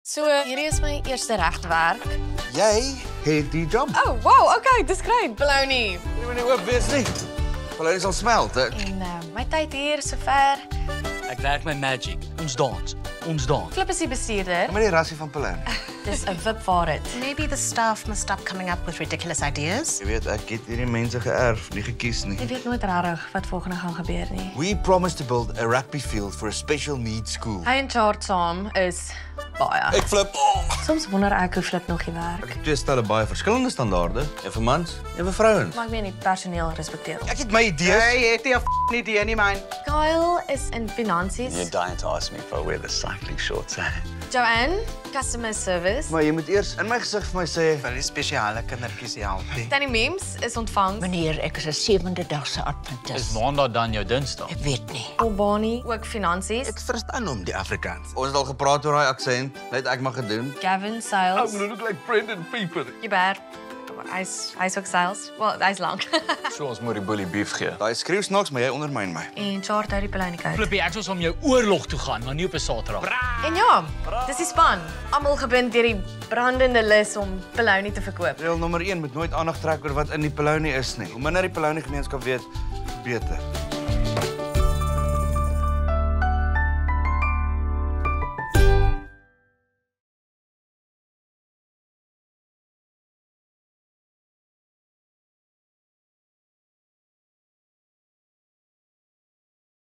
So, hierdie is my eerste regte werk. Jy het die job. Oh, wow, okay, dis great. Bologna. Jy moet nie oop wees nie. Bologna sal smelt, hè? En my tyd hier sover. Ek werk met Magic. Ons dans. Ons dans. Flip is die bestuurder. Maar die rassie van Bologna. Dis 'n wip vir dit. Maybe the staff must stop coming up with ridiculous ideas. Jy weet, ek het hierdie mense geërf, nie gekies nie. Jy weet nooit regtig wat volgende gaan gebeur nie. We promised to build a rugby field for a special needs school. Hy en Chart saam is baie. Ek flip. Soms wonder ek hoe Flip nog hier werk. Ek het twee stelle baie verskillende standaarde. Een vir mans, een vir vrouens. Maar ek meen die personeel respekteer ons. Ek het my idees. Jy het nie 'n idee nie, man. Kyle is in finansies. You're dying to ask me if I wear the cycling shorts, eh? Joanne, customer service. Maar jy moet eers in my gesig vir my sê, Vir die spesiale kindertjies help. Tannie Mems is ontvang. Meneer, ek is 'n 7de dagse Is Adventis. Maandag dan jou Dinsdag? Ek weet nie. Albani, ook finansies. Ek verstaan hom die Afrikaans. ons het al gepraat oor daai aksent, net ek mag gedoen. Gavin, sales. look like Brendan Pieper. Jubber. Hy's ook sales. Wel, hy's lank. So ons moet die bully beef gee. Daai skreeu snaaks, maar jy ondermyn my. En Chart hou die Bologna koud. Flippie, ek sou om jou oorlog toe gaan, maar nie op 'n Saterdag. En ja, dis die span. Almal gebind deur die brandende lus om Bologna te verkoop. Reël nommer 1 moet nooit aandag trek oor wat in die Bologna is nie. Hoe minder die Bologna gemeenskap weet, hoe beter.